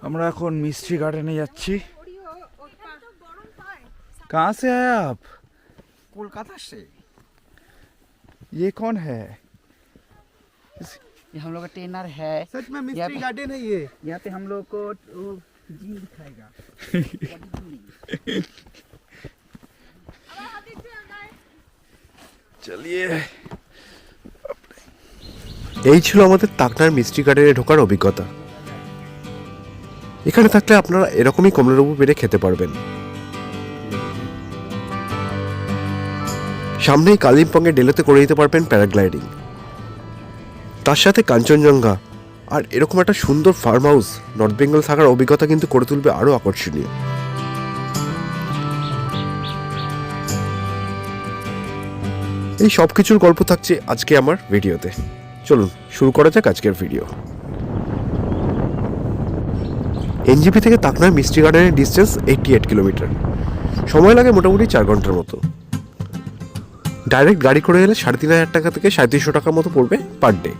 আমরা এখন मिस्ट्री गार्डने যাচ্ছি। कहाँ से आए आप? कोलकाता से। ये कौन है? ये हम लोग का ट्रेनर है। सच में मिस्ट्री गार्डन है ये। यहाँ पे हम लोग को जिम दिखाएगा। चलिए। এই ছিল আমাদের টাকনার মিষ্টি গার্ডেনে ঢোকার অভিজ্ঞতা। এখানে থাকলে আপনারা এরকমই কমলালেবু পেড়ে খেতে পারবেন। সামনেই কালিম্পংয়ে ডেলোতে করে দিতে পারবেন প্যারাগ্লাইডিং, তার সাথে কাঞ্চনজঙ্ঘা আর এরকম একটা সুন্দর ফার্ম হাউস নর্থ বেঙ্গল থাকার অভিজ্ঞতা কিন্তু করে তুলবে আরও আকর্ষণীয়। এই সব কিছুর গল্প থাকছে আজকে আমার ভিডিওতে। চলুন শুরু করা যাক আজকের ভিডিও। এনজিপি থেকে টাকনার মিষ্টি গার্ডেনের ডিস্টেন্স 88 কিলোমিটার, সময় লাগে মোটামুটি 4 ঘন্টার মতো। ডাইরেক্ট গাড়ি করে এলে 3,500 টাকা থেকে 350 টাকার মতো পড়বে পার ডে।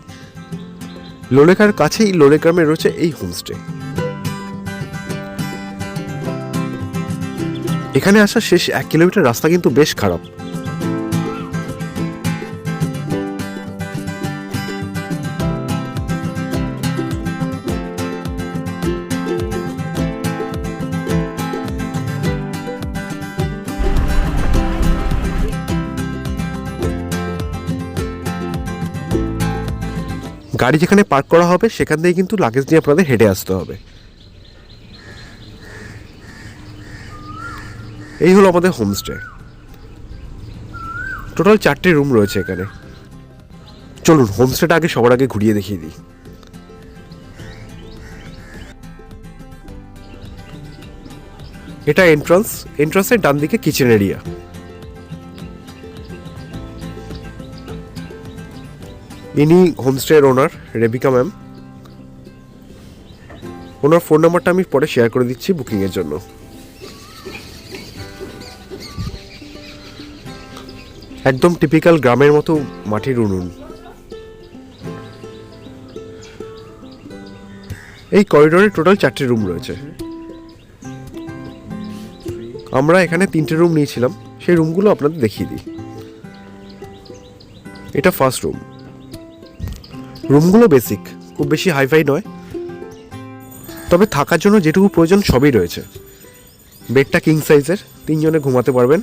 লোলেকার কাছেই লোলেগ্রামে রয়েছে এই হোমস্টে। এখানে আসা শেষ 1 কিলোমিটার রাস্তা কিন্তু বেশ খারাপ। গাড়ি যেখানে পার্ক করা হবে সেখান থেকে কিন্তু লাগেজ নিয়ে আপনাদের হেঁটে আসতে হবে। এই হলো আমাদের হোমস্টে। টোটাল 4টে রুম রয়েছে এখানে। চলুন হোমস্টেটা আগে সবার আগে ঘুরিয়ে দেখিয়ে দিই। এটা এন্ট্রান্সের ডান দিকে কিচেন এরিয়া। ইনি হোমস্টের ওনার রেবিকা ম্যাম। ওনার ফোন নাম্বারটা আমি পরে শেয়ার করে দিচ্ছি বুকিংয়ের জন্য। একদম টিপিক্যাল গ্রামের মতো মাটির উনুন। এই করিডোরে টোটাল 4টে রুম রয়েছে। আমরা এখানে 3টে রুম নিয়েছিলাম, সেই রুমগুলো আপনাদের দেখিয়ে দিই। এটা ফার্স্ট রুম। রুমগুলো বেসিক, খুব বেশি হাইফাই নয়, তবে থাকার জন্য যেটুকু প্রয়োজন সবই রয়েছে। বেডটা কিং সাইজের, 3 জনে ঘুমাতে পারবেন।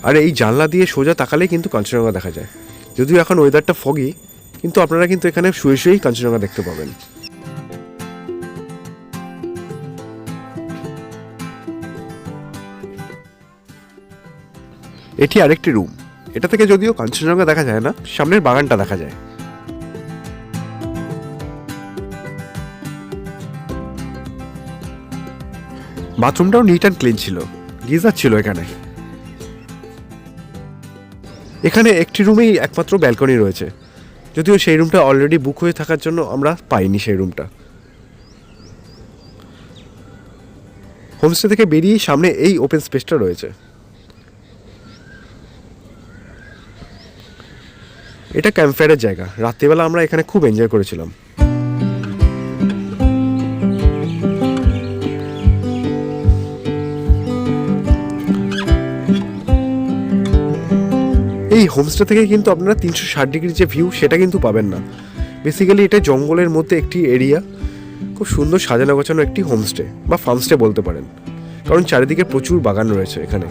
আর এই জানলা দিয়ে সোজা তাকালেই কিন্তু কাঞ্চনজঙ্ঘা দেখা যায়। যদিও এখন ওয়েদারটা ফগি, কিন্তু আপনারা কিন্তু এখানে শুয়ে শুয়েই কাঞ্চনজঙ্ঘা দেখতে পাবেন। এটি আরেকটি রুম। এটা থেকে যদিও কাঞ্চনজঙ্ঘা দেখা যায় না, সামনের বাগানটা দেখা যায়। বাথরুমটাও নিট অ্যান্ড ক্লিন ছিল, গিজার ছিল এখানে। এখানে একটি রুমেই একমাত্র ব্যালকনি রয়েছে, যদিও সেই রুমটা অলরেডি বুক হয়ে থাকার জন্য আমরা পাইনি সেই রুমটা। হোমস্টে থেকে বেরিয়ে সামনে এই ওপেন স্পেসটা রয়েছে। এটা ক্যাম্পফায়ারের জায়গা। রাত্রিবেলা আমরা এখানে খুব এনজয় করেছিলাম। এই হোমস্টে থেকে কিন্তু আপনারা 360 ডিগ্রি যে ভিউ সেটা কিন্তু পাবেন না। বেসিক্যালি এটা জঙ্গলের মধ্যে একটি এরিয়া, খুব সুন্দর সাজানো গোছানো একটি হোমস্টে বা ফার্মস্টে বলতে পারেন, কারণ চারিদিকে প্রচুর বাগান রয়েছে এখানে।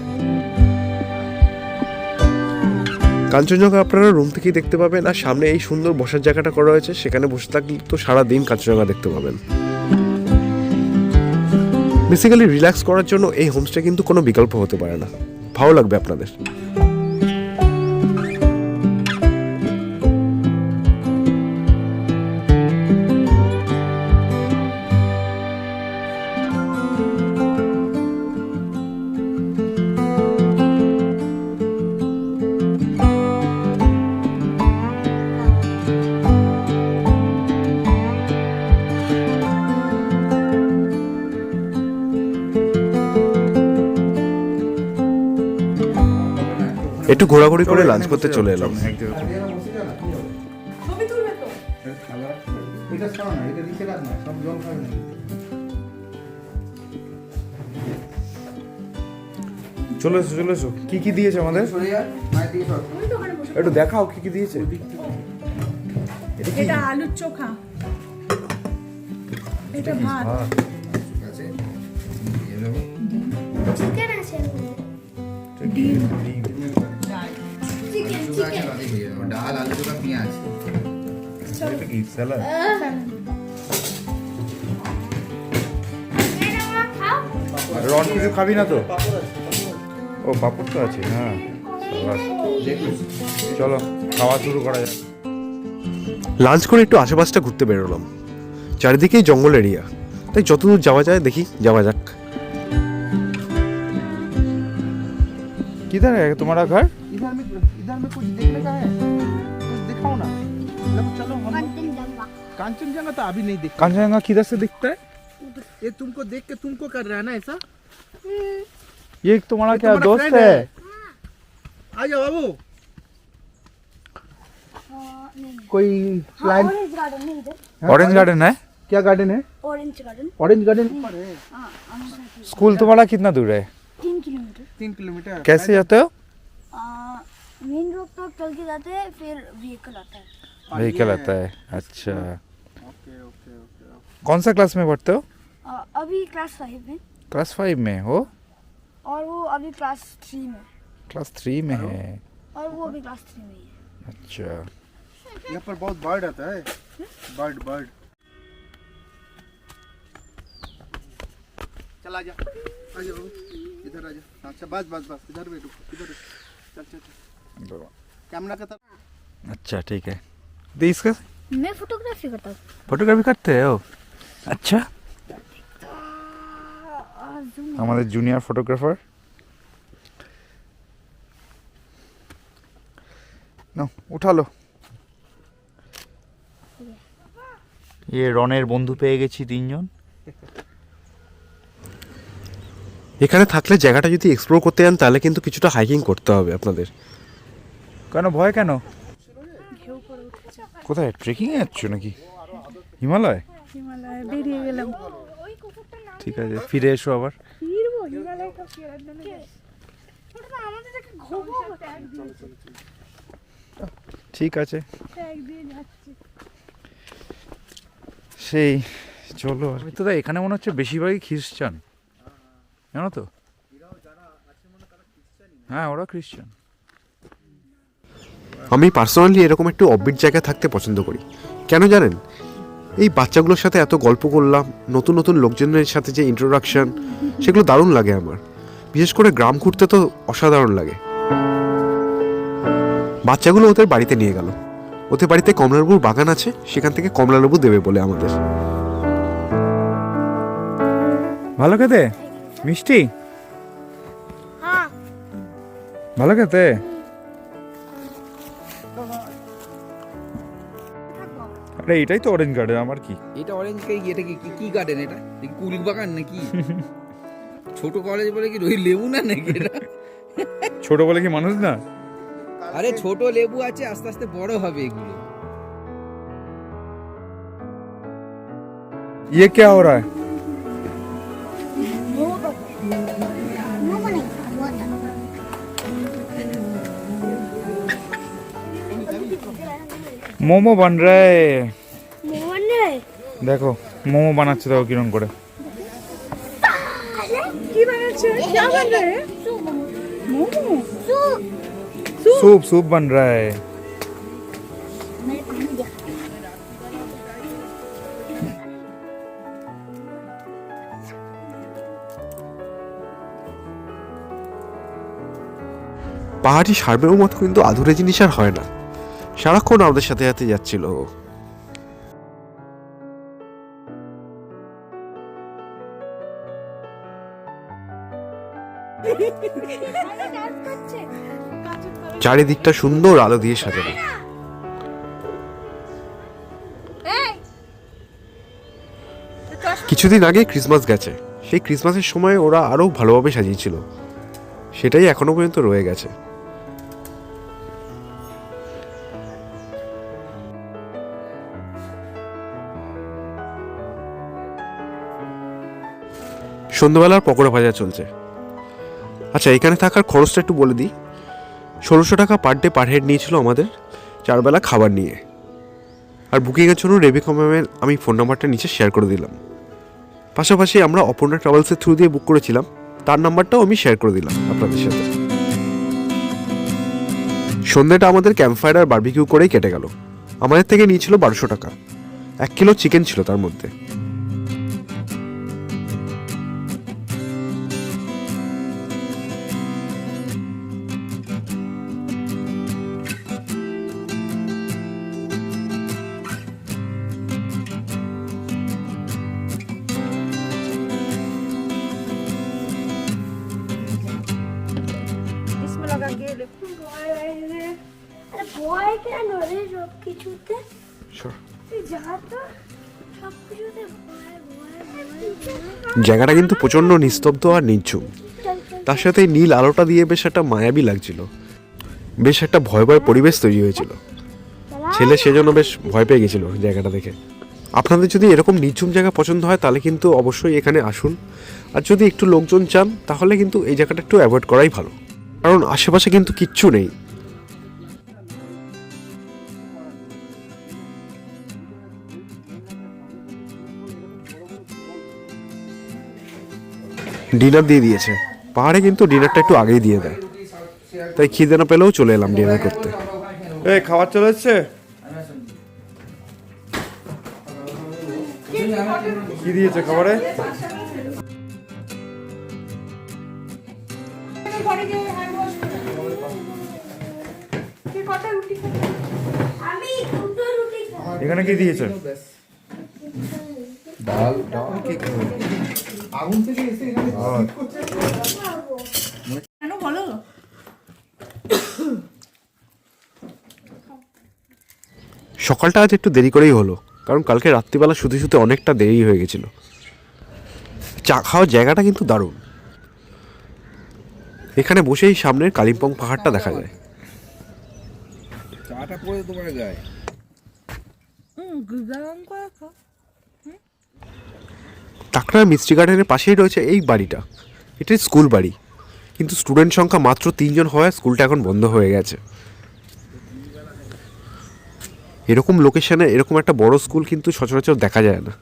কাঞ্চনজঙ্ঘা আপনারা রুম থেকেই দেখতে পাবেন। আর সামনে এই সুন্দর বসার জায়গাটা করা হয়েছে, সেখানে বসে থাকলে তো সারাদিন কাঞ্চনজঙ্ঘা দেখতে পাবেন। বেসিক্যালি রিল্যাক্স করার জন্য এই হোমস্টে কিন্তু কোনো বিকল্প হতে পারে না। ভালো লাগবে আপনাদের। একটু ঘোরাঘুরি করে লাঞ্চ করতে চলে এলাম। এটা ছাড়ো না, এটা নিচে রাখ না, সব জল খাবে না। চলে এসো চলে এসো। কি কি দিয়েছে আমাদের? একটু দেখাও কি কি দিয়েছে। এটা আলুর চোখা, এটা ভাত, চিকেন আছে ডিম, চিকেন চিকেন ডাল আলু চোখা পেঁয়াজ এটা কি স্যালাড? এটা খাও রন কিছু খাবি না তো? ও পাপড় তো আছে, হ্যাঁ বাস। চলো খাওয়া শুরু করা যাক। লাঞ্চ করে একটু আশেপাশটা ঘুরতে বেরোলাম। চারিদিকেই জঙ্গল এরিয়া, তাই যতদূর যাওয়া যায় দেখি যাওয়া যাক। किधर है तुम्हारा घर? इधर में कुछ देखने का है, कुछ दिखाओ ना। चलो हम कंचनजंगा कांचनजंगा तो अभी नहीं देख। कांचनजंगा किधर से दिखता है? ये तुमको देख के तुमको कर रहा है ना ऐसा। ये तुम्हारा ये क्या तुम्हारा दोस्त friend है? आ जाओ बाबू। नहीं कोई प्लान? ऑरेंज गार्डन नहीं इधर, ऑरेंज गार्डन है? क्या गार्डन है? ऑरेंज गार्डन ऑरेंज गार्डन हाँ हमारा स्कूल तुम्हारा कितना दूर है? 3 किलोमीटर 3 किलोमीटर। कैसे जाते हो? मेन रोड तक चल के जाते हैं, फिर व्हीकल आता है। व्हीकल आता है, अच्छा। Okay okay okay. कौन सा क्लास में पढ़ते हो? अभी क्लास 5 में क्लास 5 में हो? और वो अभी क्लास 3 में, क्लास 3 में है, और वो अभी क्लास 3 में ही है। अच्छा। यहाँ पर बहुत बर्ड आता है, बर्ड बर्ड। चल आ जा बाबू, इधर आ जा। अच्छा बस बस बस, इधर बैठो इधर। चल चल चल। कैमरा का तरफ। अच्छा ठीक है। तो इसका मैं फोटोग्राफी करता हूँ। फोटोग्राफी करते हो? अच्छा। हमारे जूनियर फोटोग्राफर नो उठा लो। ये রনের বন্ধু পেয়ে গেছি তিনজন। এখানে থাকলে জায়গাটা যদি এক্সপ্লোর করতে যান তাহলে কিন্তু কিছুটা হাইকিং করতে হবে আপনাদের। কেন ভয় কেন? কোথায় ট্রেকিং এ যাচ্ছ নাকি? হিমালয়? হিমালয়ে বেরিয়ে গেলাম। ঠিক আছে ফিরে এসো আবার। ফিরবো হিমালয় তো ফেরার জন্য। আমাদের একটা ঘুমো ঠিক আছে একদিন যাচ্ছি। সেই চলো। আমি তো এখানে মনে হচ্ছে বেশিরভাগই খ্রিস্টান, জানো তো? হ্যাঁ ওরা খ্রিস্টান। আমি পার্সোনালি এরকম একটু অফবিট জায়গায় থাকতে পছন্দ করি। কেন জানেন? এই বাচ্চাগুলোর সাথে এত গল্প করলাম, নতুন নতুন লোকজনের সাথে যে ইন্ট্রোডাকশন, সেগুলো দারুণ লাগে আমার। বিশেষ করে গ্রাম ঘুরতে তো অসাধারণ লাগে। বাচ্চাগুলো ওদের বাড়িতে নিয়ে গেল। ওদের বাড়িতে কমলালেবুর বাগান আছে, সেখান থেকে কমলালেবু দেবে বলে আমাদের। ভালো খেতে? মিষ্টি? हाँ ভালো খেতে? আরে এটাই তো অরেঞ্জ গার্ডেন, আমার কি? এটা অরেঞ্জ এটা কি কি গার্ডেন? এটা কুল বাগান নাকি? ছোট কলেজ বলে কি রই লেবু না নাকি এটা? ছোট বলে কি মানুষ না? আরে ছোট লেবু আছে, আস্তে আস্তে বড় হবে এগুলো। ये क्या हो रहा है? মোমো বান রে। मोहन है দেখো মোমো বানাচ্ছে, দেখো কিরম করে। কি বানাচ্ছে? क्या बन रहा है? मोमो। सूप सूप बन रहा है। পাহাড়ি সার্বের মতো কিন্তু আধুরে জিনিস আর হয় না। সারাক্ষণ আমাদের সাথে সাথে যাচ্ছিল ও। চারিদিকটা সুন্দর আলো দিয়ে সাজানো। কিছুদিন আগে ক্রিসমাস গেছে, সেই ক্রিসমাসের সময় ওরা আরো ভালোভাবে সাজিয়েছিল, সেটাই এখনো পর্যন্ত রয়ে গেছে। সন্ধ্যাবেলার পকোড়া ভাজা চলছে। আচ্ছা, এখানে থাকার খরচটা একটু বলে দিই। 1600 টাকা পার ডে পার হেড নিয়েছিল আমাদের 4 বেলা খাবার নিয়ে। আর বুকিংয়ের জন্য রেবিকা ম্যামের আমি ফোন নাম্বারটা নিচে শেয়ার করে দিলাম। পাশাপাশি আমরা অপর্ণা ট্রাভেলসের থ্রু দিয়ে বুক করেছিলাম, তার নাম্বারটাও আমি শেয়ার করে দিলাম আপনাদের সাথে। সন্ধ্যাটা আমাদের ক্যাম্পফায়ার আর বারবিকিউ করেই কেটে গেল। আমাদের থেকে নিয়েছিল 1200 টাকা। 1 কিলো চিকেন ছিল তার মধ্যে। इसमें लगा के ले আরে ভয় কেন রে সব কিছুতে? তুই যা তো, সব কিছুতে ভয় ভয় ভয়। জায়গাটা কিন্তু প্রচণ্ড নিস্তব্ধ আর নিঝুম। তার সাথে এই নীল আলোটা দিয়ে বেশ একটা মায়াবী লাগছিল। বেশ একটা ভয় ভয় পরিবেশ তৈরি হয়েছিল। ছেলে সেজন্য বেশ ভয় পেয়ে গেছিল জায়গাটা দেখে। আপনাদের যদি এরকম নিঝুম জায়গা পছন্দ হয় তাহলে কিন্তু অবশ্যই এখানে আসুন। আর যদি একটু লোকজন চান তাহলে কিন্তু এই জায়গাটা একটু অ্যাভয়েড করাই ভালো, কারণ আশেপাশে কিন্তু কিচ্ছু নেই। ডিনার দিয়ে দিয়েছে। পাহাড়ে কিন্তু ডিনারটা একটু আগেই দিয়ে দেয়, তাই খিদে না পেলেও চলে এলাম ডিনার করতে। এই খাবার চলে এসছে? কি দিয়েছে খাবারে? আমি দুটো রুটি খাই। এখানে কি দিয়েছে? ডাল ডাল কে আগুন থেকে এসে এখানে কেন বলো? সকালটা আজ একটু দেরি করেই হলো, কারণ কালকে রাত্রিবেলা শুতে শুতে অনেকটা দেরি হয়ে গেছিল। চা খাওয়ার জায়গাটা কিন্তু দারুণ। এখানে বসেই সামনের কালিম্পং পাহাড়টা দেখা যায়। চাটা পড়ে তোমার গায়ে। গুজারাম করে খা। টাকরা মিষ্টি গার্ডেনের পাশেই রয়েছে এই বাড়িটা। এটা স্কুল বাড়ি, কিন্তু স্টুডেন্ট সংখ্যা মাত্র 3 জন হওয়ায় স্কুলটা এখন বন্ধ হয়ে গেছে। এরকম লোকেশনে এরকম একটা বড় স্কুল কিন্তু সচরাচর দেখা যায় না।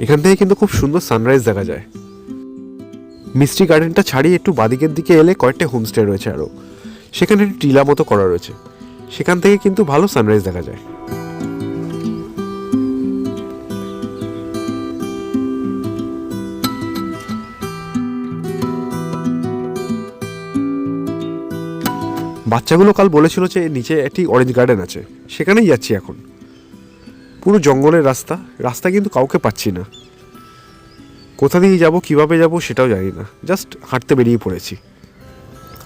এখান থেকে কিন্তু খুব সুন্দর সানরাইজ দেখা যায়। মিষ্টি গার্ডেনটা ছাড়িয়ে একটু বাদিকের দিকে এলে কয়েকটা হোমস্টে রয়েছে আরও। সেখানে একটু টিলা মতো করা রয়েছে, সেখান থেকে কিন্তু ভালো সানরাইজ দেখা যায়। বাচ্চাগুলো কাল বলেছিল যে নিচে একটি অরেঞ্জ গার্ডেন আছে, সেখানেই যাচ্ছি এখন। পুরো জঙ্গলের রাস্তা, রাস্তা কিন্তু কাউকে পাচ্ছি না। কোথা দিয়ে যাব, কিভাবে যাব সেটাও জানি না, জাস্ট হাঁটতে বেরিয়ে পড়েছি।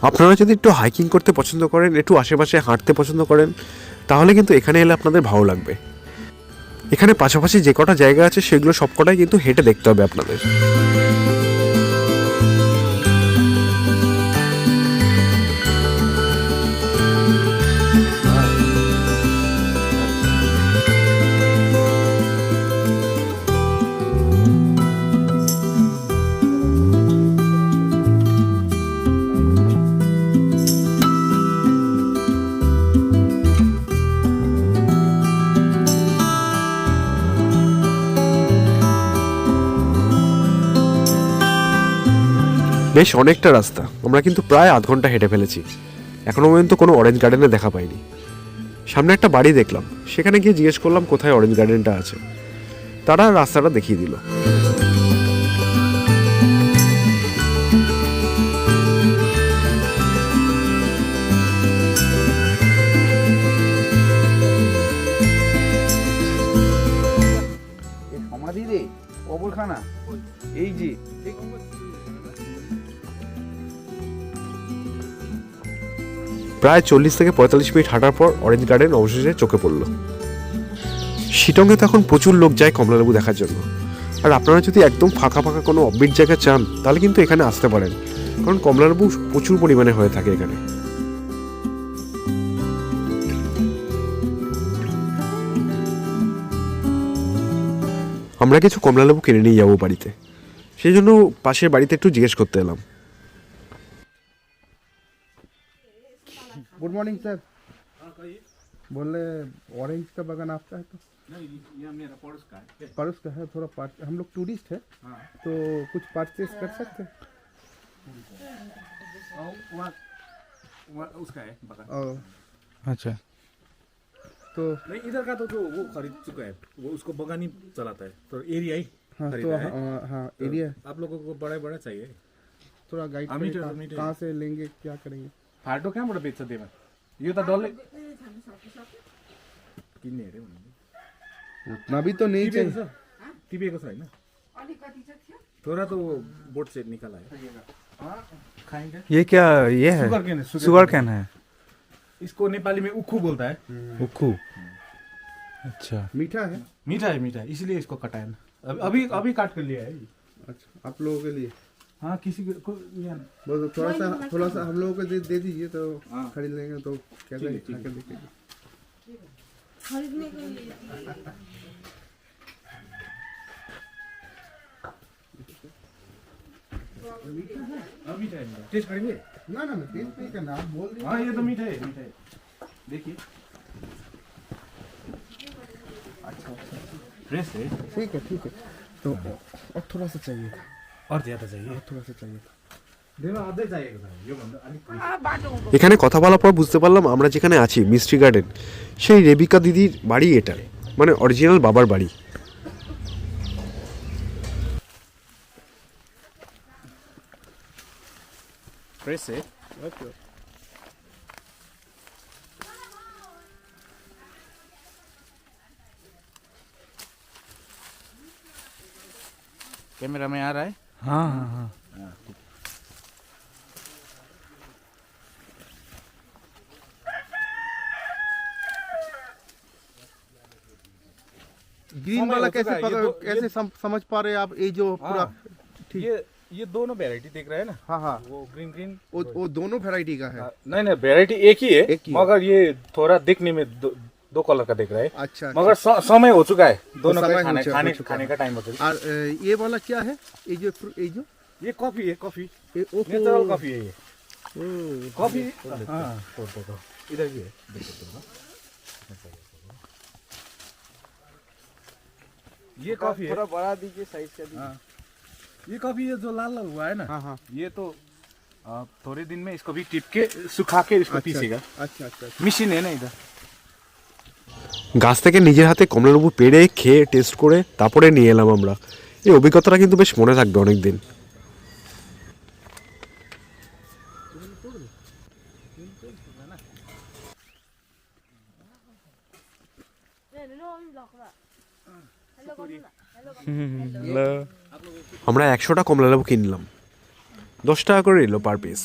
আপনারা যদি একটু হাইকিং করতে পছন্দ করেন, একটু আশেপাশে হাঁটতে পছন্দ করেন, তাহলে কিন্তু এখানে এলে আপনাদের ভালো লাগবে। এখানে পাশাপাশি যে কটা জায়গা আছে সেগুলো সবকটাই কিন্তু হেঁটে দেখতে হবে আপনাদের। বেশ অনেকটা রাস্তা, আমরা কিন্তু প্রায় আধ ঘন্টা হেঁটে ফেলেছি। এখনো পর্যন্ত কোনো অরেঞ্জ গার্ডেনে দেখা পাইনি। সামনে একটা বাড়ি দেখলাম, সেখানে গিয়ে জিজ্ঞেস করলাম কোথায় অরেঞ্জ গার্ডেনটা আছে। তারা রাস্তাটা দেখিয়ে দিল। সমাধি রে কবরখানা, এই যে প্রায় 40 থেকে 45 মিনিট হাঁটার পর অরেঞ্জ গার্ডেন অবশেষে চোখে পড়ল। শিটংয়ে তো এখন প্রচুর লোক যায় কমলালেবু দেখার জন্য। আর আপনারা যদি একদম ফাঁকা ফাঁকা কোনো অফবিট জায়গা চান তাহলে কিন্তু এখানে আসতে পারেন, কারণ কমলালেবু প্রচুর পরিমাণে হয়ে থাকে এখানে। আমরা কিছু কমলালেবু কিনে নিয়ে যাবো বাড়িতে, সেই জন্য পাশের বাড়িতে একটু জিজ্ঞেস করতে এলাম। Good morning sir. बोले ऑरेंज का बागान आपका है? तो नहीं, ये मेरा पड़ोस का है। पड़ोस का है, थोड़ा हम लोग टूरिस्ट है तो कुछ परचेस कर सकते हैं? उसका है बगान। अच्छा, तो नहीं, इधर का तो जो वो खरीद चुका है, वो उसको बगान ही चलाता है, तो एरिया ही हाँ तो खरीदा है। हाँ एरिया आप लोगों को बड़ा बड़ा चाहिए। थोड़ा गाइड मीटर। कहाँ से लेंगे, क्या करेंगे? फाटो कहाँबाट बेच्छ देमा? यो त डल्लै किन्ने अरे भन्नु। उतना भी तो नहीं टिपेको चाहिए। छ? टिपेको छ हैन? थोड़ा तो बोट से निकाला है। खाएंगे? ये क्या ये है? शुगर केन है, शुगर कैन है। इसको नेपाली में उखु बोलता है। उखू। अच्छा। मीठा है? मीठा है, इसलिए इसको कटाया ना। अभी काट कर लिया है। अच्छा, आप लोगों के लिए? हाँ, किसी को बस थोड़ा सा हम लोगों को दे दीजिए तो खरीद लेंगे, तो क्या ठीक है, खा के देखेंगे। खरीदने के लिए मीठा है। टेस्ट करेंगे? ना ना टेस्ट नहीं करना, आप बोल दीजिए। हाँ, ये तो मीठा है। देखिए, अच्छा फ्रेश है। ठीक है तो और थोड़ा सा चाहिए था, और ज़्यादा चाहिए? थोड़ा सा चाहिए था। देवा आधै चाहिएको छ यो भन्दा अलिक। এখানে কথা বলার পর বুঝতে পারলাম আমরা যেখানে আছি মিস্ট্রি গার্ডেন, সেই রেবিকা দিদির বাড়ি এটা, মানে অরিজিনাল বাবার বাড়ি। फ्रेश है। कैमरा में आ रहा है? हाँ हाँ हाँ। ग्रीन वाला कैसे समझ पा रहे हैं आप? ये जो पूरा ठीक, ये दोनों वैरायटी देख रहे हैं ना? हाँ हाँ, वो ग्रीन वो दोनों वैरायटी का है। नहीं, वैरायटी एक ही है, मगर ये थोड़ा दिखने में दो कलर का दिख रहा है। अच्छा, मगर समय हो चुका है दोनों समय का, हो चुका खाने का टाइम हो चुका है। और ये वाला क्या है? ये जो ये कॉफी है, कॉफी ओहो, नेचुरल कॉफी है ये। ओ, कॉफी हाँ, तो इधर भी है, देखो। ये कॉफी है, थोड़ा बड़ा दीजिए साइज का दीजिए। हाँ, ये कॉफी है जो लाल हुआ है ना। हाँ, ये तो थोड़े दिन में इसको भी टिप के सुखा के इसको पीसेगा। अच्छा, मशीन है ना इधर। গাছ থেকে নিজের হাতে কমলালেবু পেড়ে খেয়ে টেস্ট করে তারপরে নিয়ে এলাম আমরা। এই অভিজ্ঞতাটা কিন্তু বেশ মনে থাকবে অনেক দিন। আমরা 100টা কমলালেবু কিনলাম, 10 টাকা করে নিল পার পিস।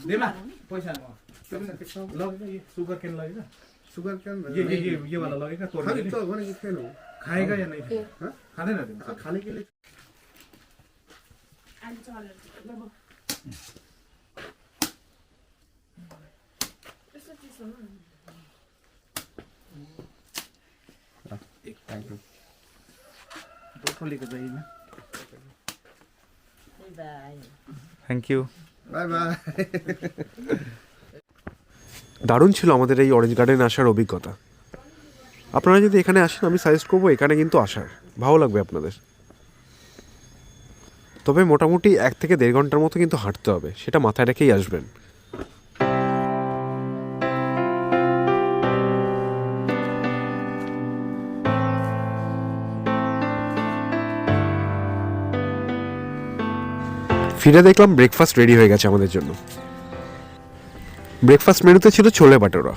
देना पैसा लगेगा, ये शुगर केन लगेगा। शुगर कैन ये वाला लगेगा, तोड़ने के लिए। तो होने कितने लोग खाएगा या नहीं? हाँ? खाने ना देना। खाने के लिए? Thank you. दो खोली के चाहिए ना। Thank you. Bye bye. দারুণ ছিল আমাদের এই অরেঞ্জ গার্ডেন আসার অভিজ্ঞতা। আপনারা যদি এখানে আসেন আমি সাজেস্ট করবো এখানে কিন্তু আসার, ভালো লাগবে আপনাদের। তবে মোটামুটি 1 থেকে 1.5 ঘন্টার মতো কিন্তু হাঁটতে হবে, সেটা মাথায় রেখেই আসবেন। ফিরে দেখলাম ব্রেকফাস্ট রেডি হয়ে গেছে আমাদের জন্য। ব্রেকফাস্ট মেনুতে ছিল ছোলে ভাটোরা।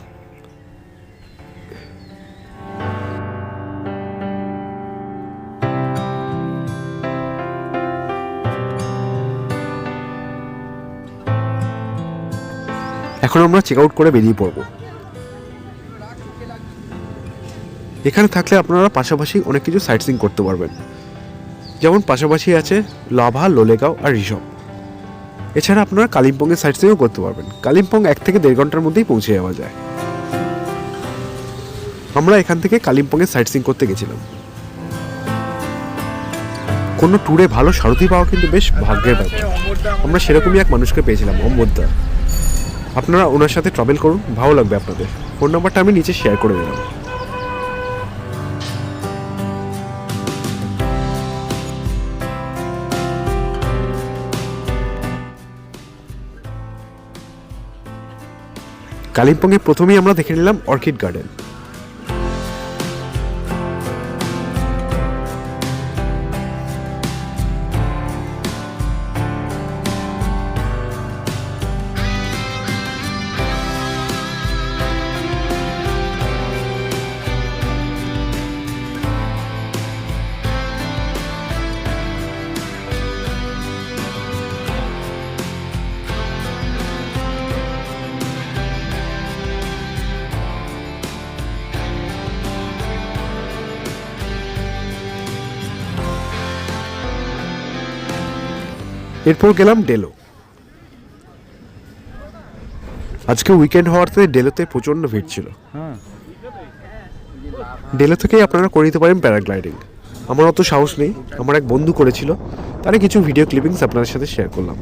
এখন আমরা চেক আউট করে বেরিয়ে পড়ব। এখানে থাকলে আপনারা পাশাপাশি অনেক কিছু সাইট সিইং করতে পারবেন, যেমন পাশাপাশি আছে লাভা, লোলেগাঁও আর ঋষভ। এছাড়া আপনারা কালিম্পংয়ের সাইট সিইংও করতে পারবেন। কালিম্পং 1 থেকে 1.5 ঘন্টার মধ্যেই পৌঁছে যাওয়া যায়। আমরা এখান থেকে কালিম্পংয়ে সাইট সিইং করতে গেছিলাম। কোনো ট্যুরে ভালো সারথি পাওয়া কিন্তু বেশ ভাগ্যের ব্যাপার। আমরা সেরকমই এক মানুষকে পেয়েছিলাম, অম্বরদা। আপনারা ওনার সাথে ট্রাভেল করুন, ভালো লাগবে আপনাদের। ফোন নাম্বারটা আমি নিচে শেয়ার করে দিলাম। কালিম্পংয়ে প্রথমেই আমরা দেখে নিলাম অর্কিড গার্ডেন। এরপর গেলাম ডেলো। আজকে উইকেন্ড হওয়াতে ডেলোতে প্রচন্ড ভিড় ছিল। ডেলো থেকেই আপনারা করে নিতে পারেন প্যারাগ্লাইডিং। আমার অত সাহস নেই, আমার এক বন্ধু করেছিল, তারই কিছু ভিডিও ক্লিপিংস আপনাদের সাথে শেয়ার করলাম।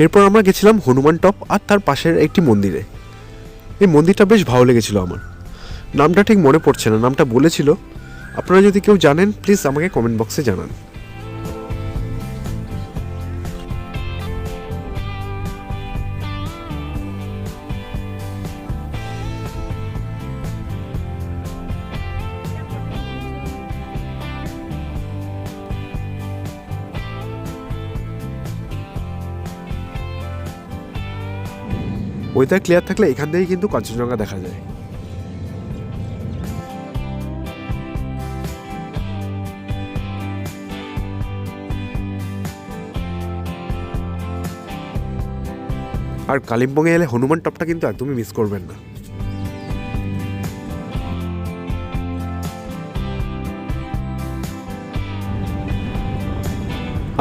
এরপর আমরা গেছিলাম হনুমান টপ আর তার পাশের একটি মন্দিরে। এই মন্দিরটা বেশ ভালো লেগেছিল আমার। নামটা ঠিক মনে পড়ছে না, নামটা বলেছিল। আপনারা যদি কেউ জানেন প্লিজ আমাকে কমেন্ট বক্সে জানান। ওয়েদার ক্লিয়ার থাকলে এখান থেকে কিন্তু কাঞ্চনজঙ্ঘা দেখা যায়। আর কালিম্পংয়ে এলে হনুমান টপটা কিন্তু একদমই মিস করবেন না।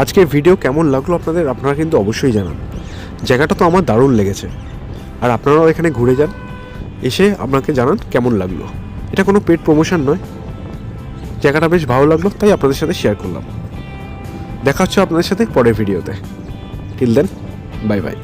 আজকের ভিডিও কেমন লাগলো আপনারা কিন্তু অবশ্যই জানান। জায়গাটা তো আমার দারুণ লেগেছে, আর আপনারাও এখানে ঘুরে যান, এসে আপনাকে জানান কেমন লাগলো। এটা কোনো পেড প্রমোশন নয়, জায়গাটা বেশ ভালো লাগলো তাই আপনাদের সাথে শেয়ার করলাম। দেখা হচ্ছে আপনাদের সাথে পরের ভিডিওতে। Till then, bye by.